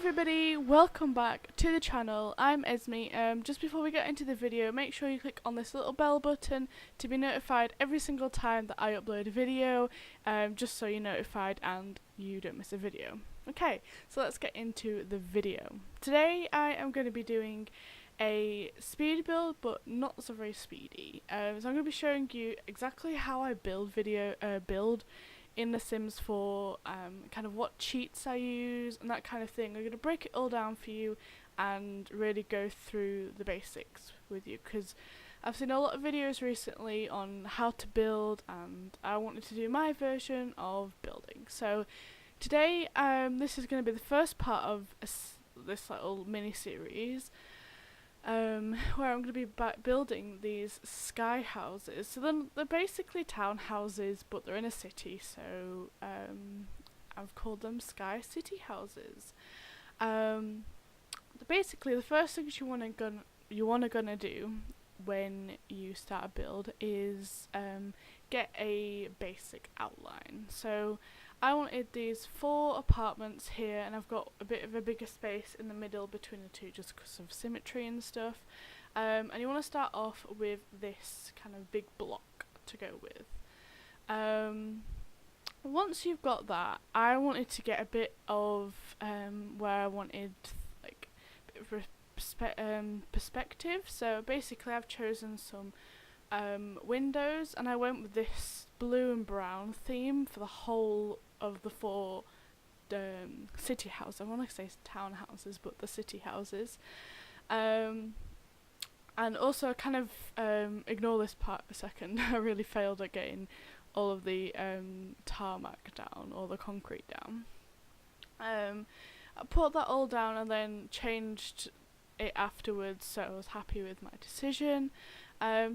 everybody, welcome back to the channel. I'm Ezme. Just before we get into the video, make sure you click on this little bell button to be notified every single time that I upload a video, just so you're notified and you don't miss a video. Okay, so let's get into the video. Today I am going to be doing a speed build, but not so very speedy. So I'm going to be showing you exactly how I build in The Sims 4, kind of what cheats I use and that kind of thing. I'm going to break it all down for you and really go through the basics with you, because I've seen a lot of videos recently on how to build and I wanted to do my version of building. So today this is going to be the first part of this little mini series where I'm going to be building these Skye houses. So they're basically townhouses, but they're in a city, so I've called them Skye city houses. Basically, the first things you want to do when you start a build is get a basic outline. So I wanted these 4 apartments here, and I've got a bit of a bigger space in the middle between the two just because of symmetry and stuff. And you want to start off with this kind of big block to go with. Once you've got that, I wanted to get a bit of where I wanted like a bit of perspective. So basically I've chosen some windows, and I went with this blue and brown theme for the whole of the 4 city houses. I want to say townhouses, but the city houses. And also kind of ignore this part a second. I really failed at getting all of the tarmac down, or the concrete down. I put that all down and then changed it afterwards, so I was happy with my decision.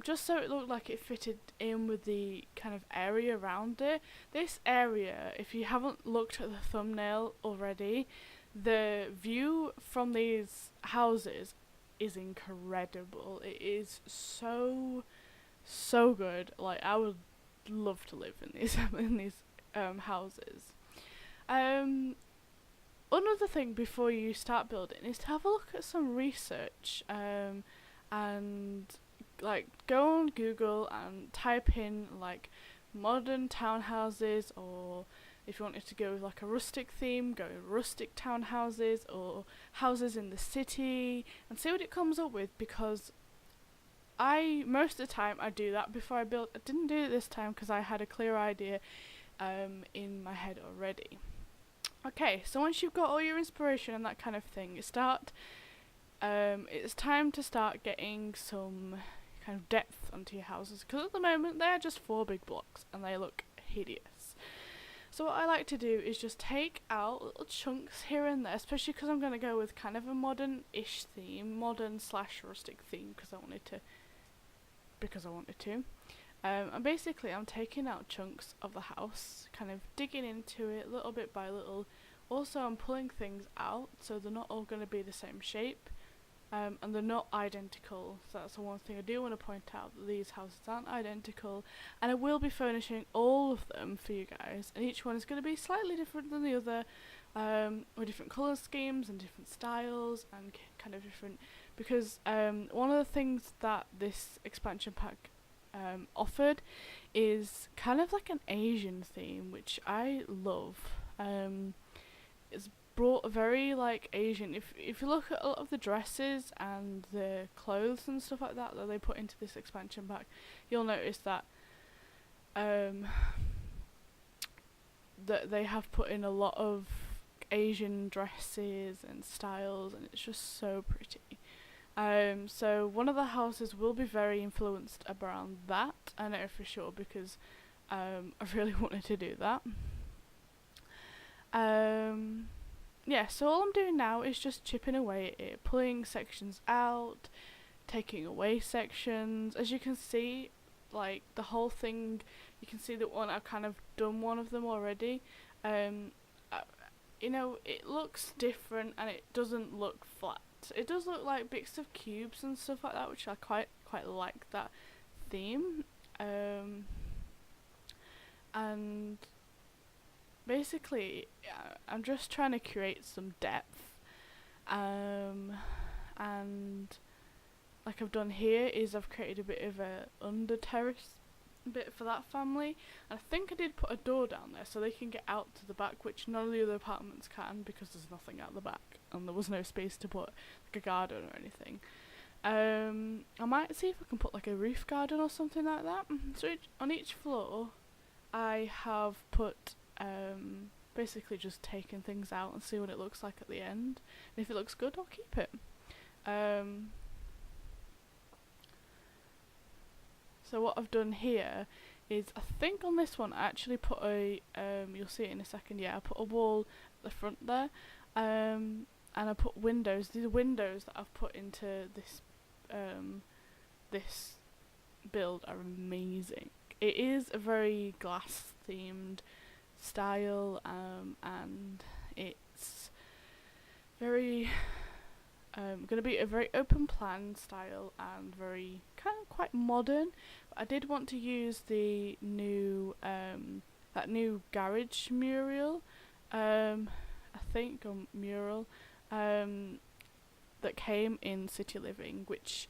Just so it looked like it fitted in with the kind of area around it. This area, if you haven't looked at the thumbnail already, the view from these houses is incredible. It is so good. Like, I would love to live in these houses. Another thing before you start building is to have a look at some research, and like go on Google and type in like modern townhouses, or if you wanted to go with like a rustic theme, go with rustic townhouses or houses in the city, and see what it comes up with, because most of the time I do that before I build. I didn't do it this time because I had a clear idea in my head already. Okay, so once you've got all your inspiration and that kind of thing, it's time to start getting some kind of depth onto your houses, because at the moment they're just 4 big blocks and they look hideous. So what I like to do is just take out little chunks here and there, especially because I'm going to go with kind of a modern-ish theme, modern/rustic theme, because I wanted to. And basically I'm taking out chunks of the house, kind of digging into it little bit by little. Also I'm pulling things out so they're not all going to be the same shape, and they're not identical. So that's the one thing I do want to point out, that these houses aren't identical, and I will be furnishing all of them for you guys, and each one is going to be slightly different than the other, with different colour schemes and different styles and kind of different, because one of the things that this expansion pack offered is kind of like an Asian theme, which I love. It's brought a very like Asian, if you look at a lot of the dresses and the clothes and stuff like that they put into this expansion pack, you'll notice that that they have put in a lot of Asian dresses and styles, and it's just so pretty. So one of the houses will be very influenced around that, I know for sure, because I really wanted to do that. Yeah, so all I'm doing now is just chipping away at it, pulling sections out, taking away sections. As you can see, like the whole thing, you can see that I've kind of done one of them already. You know, it looks different and it doesn't look flat. It does look like bits of cubes and stuff like that, which I quite like that theme. And basically I'm just trying to create some depth And like I've done here is I've created a bit of a under terrace bit for that family, and I think I did put a door down there so they can get out to the back, which none of the other apartments can because there's nothing at the back and there was no space to put like a garden or anything. I might see if I can put like a roof garden or something like that. So on each floor I have put basically just taken things out and see what it looks like at the end, and if it looks good I'll keep it. So what I've done here is, I think on this one I actually put a, you'll see it in a second, yeah, I put a wall at the front there, and I put windows. These windows that I've put into this, this build are amazing. It is a very glass themed style, and it's very going to be a very open plan style and very kind of quite modern. But I did want to use the new that new garage mural, I think, or mural, that came in City Living, which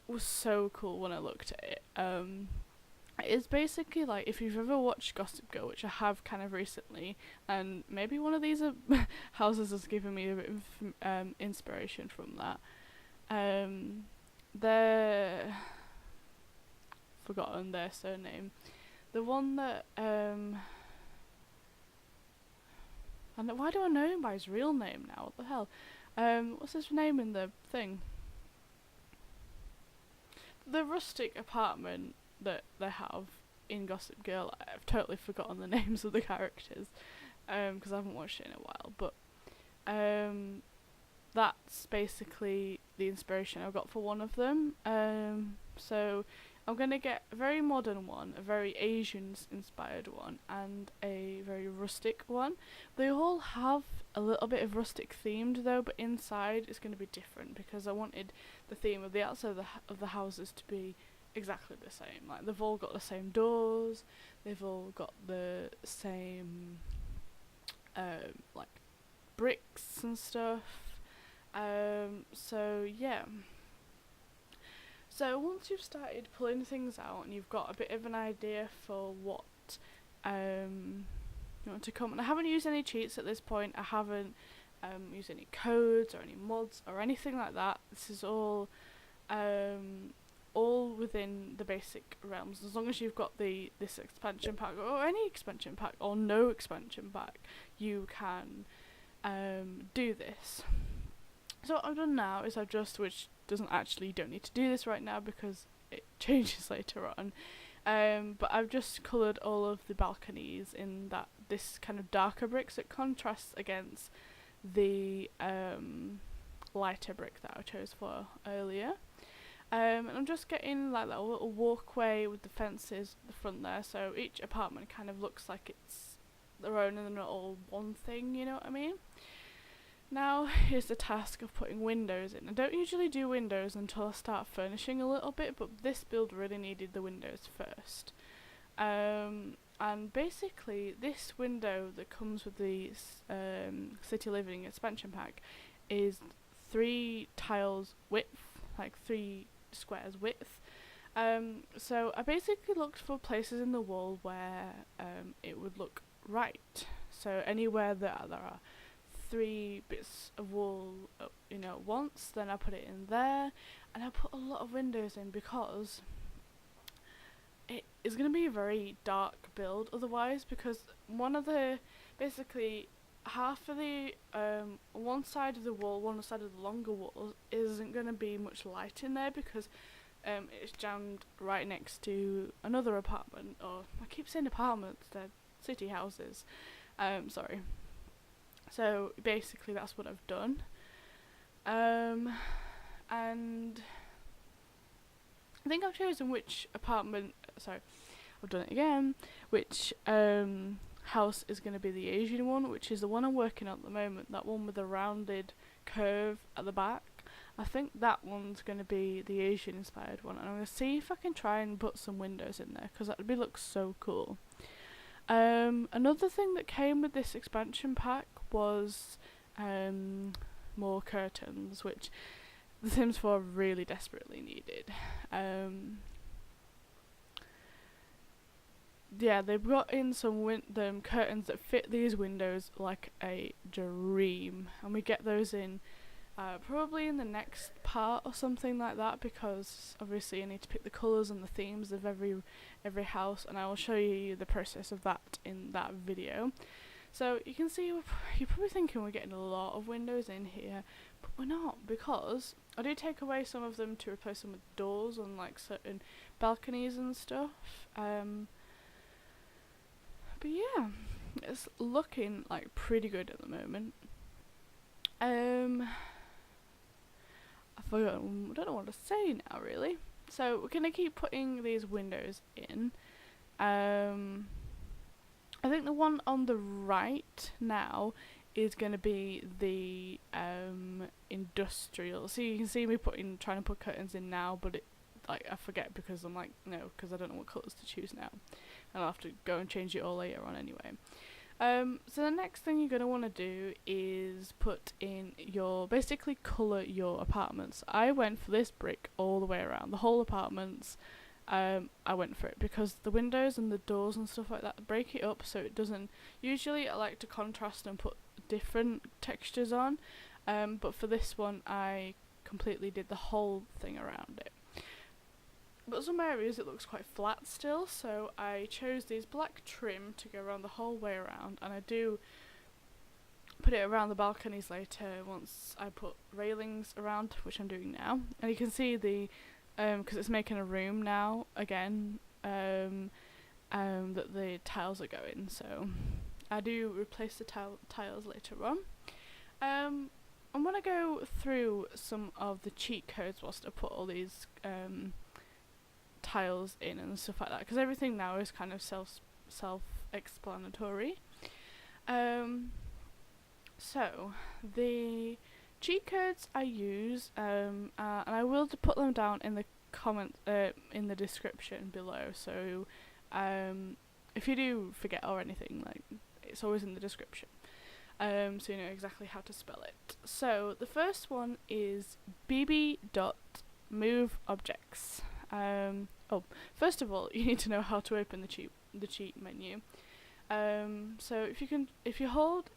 was so cool when I looked at it. It's basically like, if you've ever watched Gossip Girl, which I have kind of recently, and maybe one of these houses has given me a bit of inspiration from that. They're forgotten their surname. The one that and why do I know him by his real name now? What the hell? What's his name in the thing? The rustic apartment that they have in Gossip Girl. I've totally forgotten the names of the characters because I haven't watched it in a while, but that's basically the inspiration I got for one of them. So I'm going to get a very modern one, a very Asian inspired one, and a very rustic one. They all have a little bit of rustic themed though, but inside it's going to be different because I wanted the theme of the outside of the houses to be exactly the same. Like, they've all got the same doors, they've all got the same like bricks and stuff. So yeah. So once you've started pulling things out and you've got a bit of an idea for what you want to come, and I haven't used any cheats at this point, I haven't used any codes or any mods or anything like that. This is all within the basic realms. As long as you've got this expansion pack, or any expansion pack, or no expansion pack, you can do this. So what I've done now is I've just, which doesn't actually, don't need to do this right now because it changes later on, but I've just coloured all of the balconies in this kind of darker bricks that contrasts against the lighter brick that I chose for earlier. And I'm just getting like that little walkway with the fences at the front there, so each apartment kind of looks like it's their own and they're not all one thing, you know what I mean? Now here's the task of putting windows in. I don't usually do windows until I start furnishing a little bit, but this build really needed the windows first. And basically this window that comes with the City Living expansion pack is 3 tiles width, like 3 squares width. So I basically looked for places in the wall where it would look right. So anywhere that there are 3 bits of wall at once, then I put it in there, and I put a lot of windows in because it is going to be a very dark build otherwise, because basically half of the one side of the wall, one side of the longer wall isn't going to be much light in there because it's jammed right next to another apartment, or I keep saying apartments, they're city houses, sorry. So basically that's what I've done, and I think I've chosen which apartment, sorry, I've done it again, which house is going to be the Asian one, which is the one I'm working on at the moment, that one with the rounded curve at the back. I think that one's going to be the Asian inspired one, and I'm going to see if I can try and put some windows in there because that would look so cool. Another thing that came with this expansion pack was more curtains, which The Sims 4 really desperately needed. Yeah, they brought in some curtains that fit these windows like a dream, and we get those in probably in the next part or something like that, because obviously I need to pick the colours and the themes of every house, and I will show you the process of that in that video. So you can see you're probably thinking we're getting a lot of windows in here, but we're not, because I do take away some of them to replace them with doors on like certain balconies and stuff. But yeah, it's looking like pretty good at the moment. I don't know what to say now, really. So we're gonna keep putting these windows in. I think the one on the right now is gonna be the industrial. So you can see me trying to put curtains in now, but I forget because I'm like, no, because I don't know what colours to choose now, and I'll have to go and change it all later on anyway. So the next thing you're going to want to do is basically colour your apartments. I went for this brick all the way around, the whole apartments. I went for it because the windows and the doors and stuff like that break it up so it doesn't. Usually I like to contrast and put different textures on, but for this one I completely did the whole thing around it. But some areas it looks quite flat still, so I chose these black trim to go around the whole way around, and I do put it around the balconies later once I put railings around, which I'm doing now. And you can see because it's making a room now again, that the tiles are going, so I do replace the tiles later on. I'm going to go through some of the cheat codes whilst I put all these tiles in and stuff like that, because everything now is kind of self-explanatory. So the cheat codes I use, and I will put them down in the in the description below. So if you do forget or anything, like, it's always in the description, so you know exactly how to spell it. So the first one is bb.moveObjects. First of all, you need to know how to open the cheat menu. So if you hold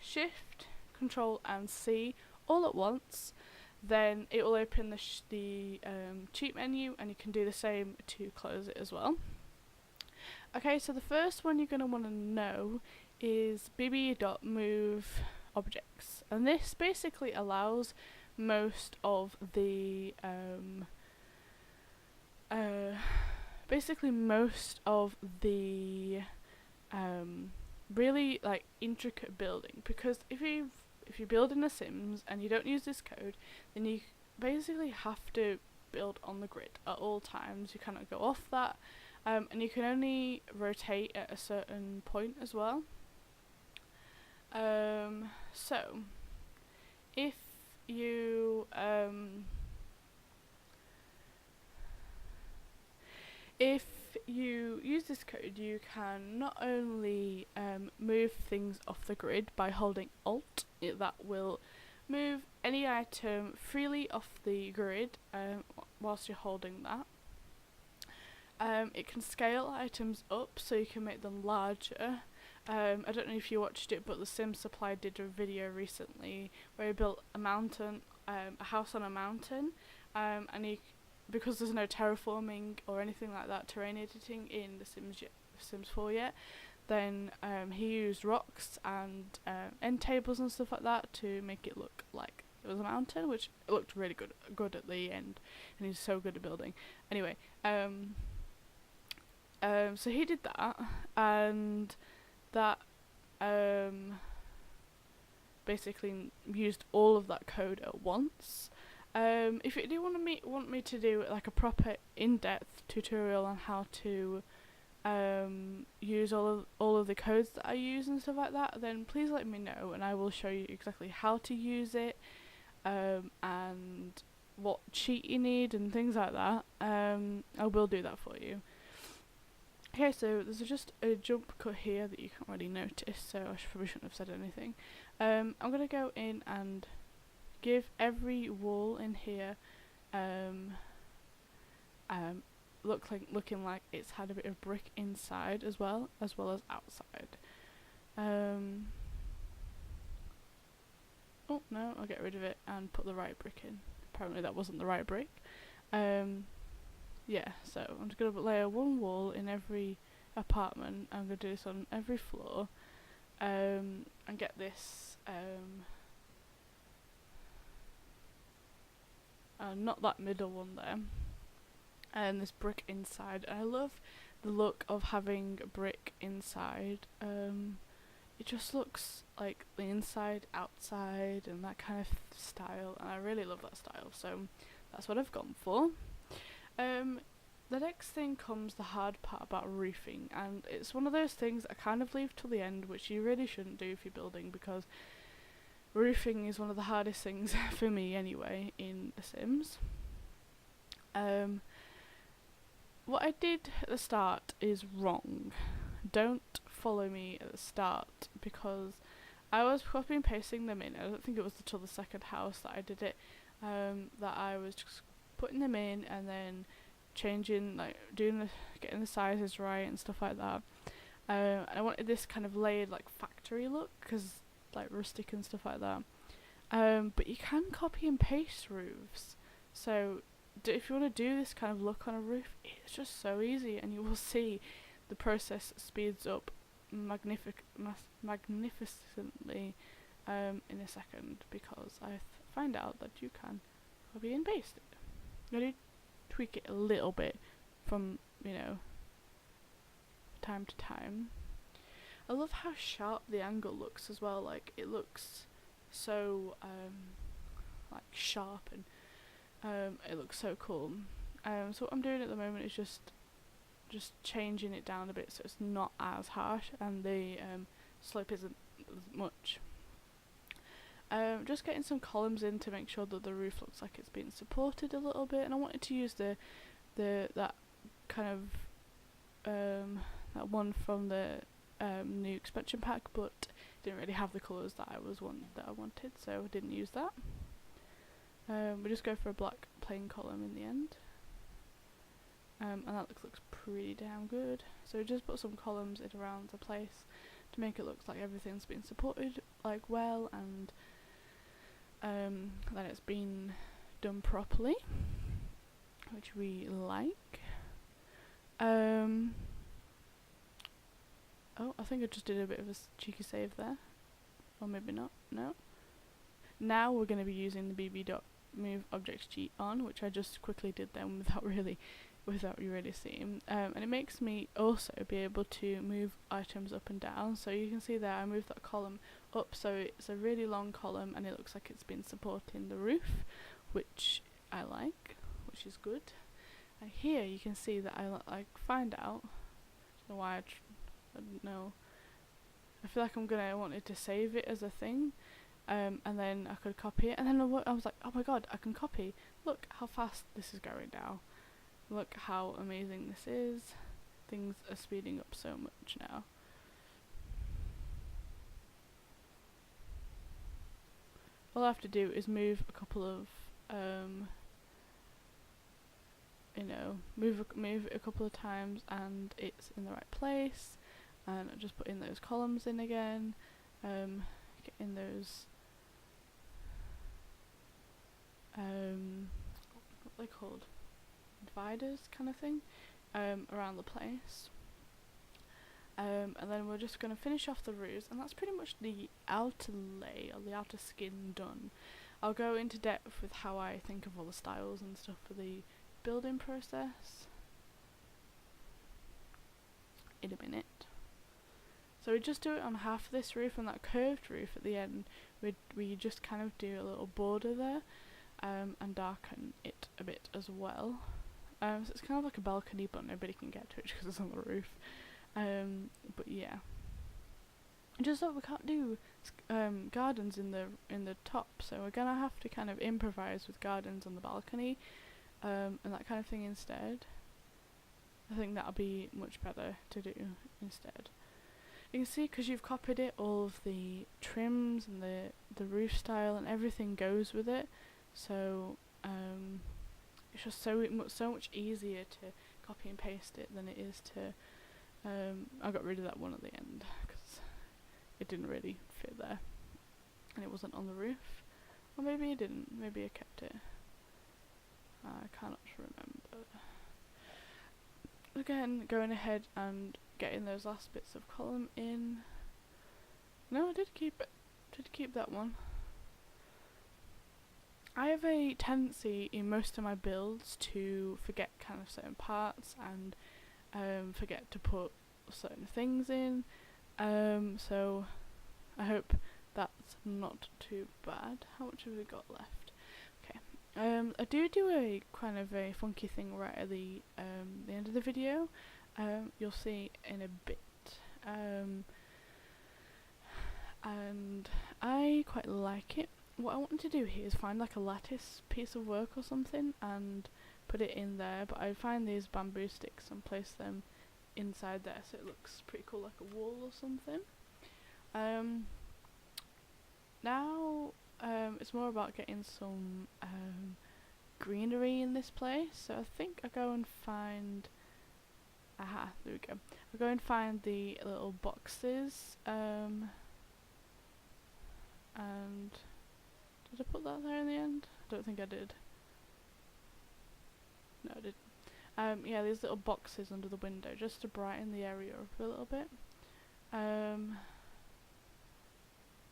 Shift, Control, and C all at once, then it will open the cheat menu, and you can do the same to close it as well. Okay, so the first one you're going to want to know is bb.moveObjects, and this basically allows most of the really like intricate building, because if you build in The Sims and you don't use this code, then you basically have to build on the grid at all times. You cannot go off that, and you can only rotate at a certain point as well. So if you use this code, you can not only move things off the grid by holding Alt, that will move any item freely off the grid whilst you're holding that. It can scale items up, so you can make them larger. I don't know if you watched it, but The Sims Supply did a video recently where he built a house on a mountain, and because there's no terraforming or anything like that, terrain editing in The Sims 4 yet, then he used rocks and end tables and stuff like that to make it look like it was a mountain, which looked really good at the end, and he's so good at building. Anyway, so he did that, and that basically used all of that code at once. If you do want me to do like a proper in-depth tutorial on how to use all of the codes that I use and stuff like that, then please let me know, and I will show you exactly how to use it, and what cheat you need and things like that. I will do that for you. Okay, so there's just a jump cut here that you can't really notice, so I probably shouldn't have said anything. I'm going to go in and give every wall in here looking like it's had a bit of brick inside as well as outside. Oh no, I'll get rid of it and put the right brick in. Apparently that wasn't the right brick. Yeah, so I'm just going to layer one wall in every apartment. I'm going to do this on every floor, and get this, not that middle one there, and this brick inside. I love the look of having brick inside. It just looks like the inside, outside, and that kind of style, and I really love that style, so that's what I've gone for. The next thing comes the hard part about roofing, and it's one of those things I kind of leave till the end, which you really shouldn't do if you're building, because roofing is one of the hardest things for me anyway in The Sims. What I did at the start is wrong. Don't follow me at the start, because I was copy and pasting them in. I don't think it was until the second house that I did it, that I was just putting them in and then changing, like getting the sizes right and stuff like that. I wanted this kind of layered like factory look, because like rustic and stuff like that. But you can copy and paste roofs, so if you want to do this kind of look on a roof, it's just so easy, and you will see the process speeds up magnificently in a second, because I find out that you can copy and paste it. I do tweak it a little bit from, time to time. I love how sharp the angle looks as well. Like, it looks so like sharp, and it looks so cool. So what I'm doing at the moment is just changing it down a bit so it's not as harsh, and the slope isn't as much. Just getting some columns in to make sure that the roof looks like it's being supported a little bit, and I wanted to use that kind of that one from the new expansion pack, but didn't really have the colours that I wanted, so I didn't use that. We just go for a black plain column in the end, and that looks pretty damn good. So just put some columns in around the place to make it look like everything's been supported like well, and that it's been done properly, which we like. Oh, I think I just did a bit of a cheeky save there, or maybe not. No. Now we're going to be using the bb.move objects cheat on, which I just quickly did then without you really seeing. And it makes me also be able to move items up and down. So you can see there I moved that column up, so it's a really long column and it looks like it's been supporting the roof, which I like, which is good. And here you can see that I find out, I don't know why I don't know, I feel like I wanted to save it as a thing, and then I could copy it, and then I was like, oh my god, I can copy, look how fast this is going now, look how amazing this is, things are speeding up so much now. All I have to do is move a couple of move it a couple of times and it's in the right place, and just put in those columns in again, get in those what are they called, dividers kind of thing, around the place, and then we're just going to finish off the roofs, and that's pretty much the outer lay, or the outer skin, done. I'll go into depth with how I think of all the styles and stuff for the building process in a minute. So we just do it on half of this roof, and that curved roof at the end we just kind of do a little border there, and darken it a bit as well. So it's kind of like a balcony, but nobody can get to it because it's on the roof. But yeah, just that we can't do gardens in the top, so we're gonna have to kind of improvise with gardens on the balcony, and that kind of thing instead. I think that'll be much better to do instead. You can see, because you've copied it, all of the trims and the roof style and everything goes with it. So it's just so much easier to copy and paste it than it is to. I got rid of that one at the end because it didn't really fit there, and it wasn't on the roof. Or maybe it didn't. Maybe I kept it. I cannot remember. Again, going ahead and getting those last bits of column in. No, I did keep it. Did keep that one. I have a tendency in most of my builds to forget kind of certain parts and forget to put certain things in. So I hope that's not too bad. How much have we got left? Okay. I do a kind of a funky thing right at the end of the video. You'll see in a bit. And I quite like it. What I want to do here is find like a lattice piece of work or something and put it in there, but I find these bamboo sticks and place them inside there so it looks pretty cool, like a wall or something. Now it's more about getting some greenery in this place, so I think I go and find there we go. I'll go and find the little boxes and did I put that there in the end? I don't think I did. No, I didn't. Yeah, these little boxes under the window just to brighten the area up a little bit. And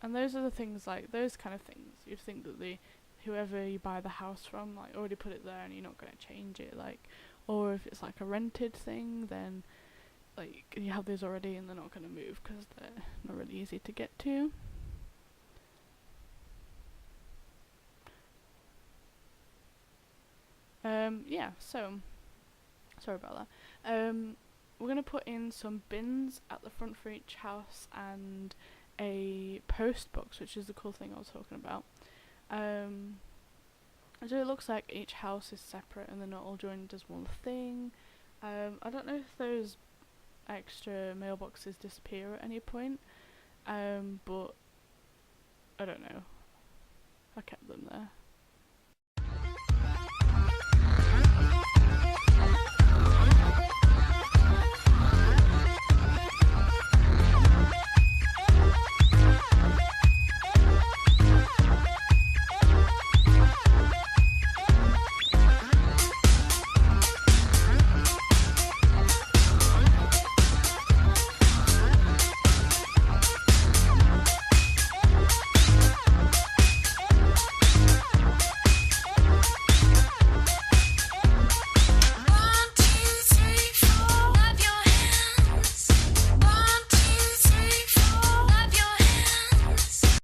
those are the things, like those kind of things you'd think that whoever you buy the house from like already put it there and you're not going to change it, like, or if it's like a rented thing, then like you have those already and they're not going to move because they're not really easy to get to. Yeah, so sorry about that. We're gonna put in some bins at the front for each house and a post box, which is the cool thing I was talking about. So it looks like each house is separate and they're not all joined as one thing. I don't know if those extra mailboxes disappear at any point, but I don't know. I kept them there.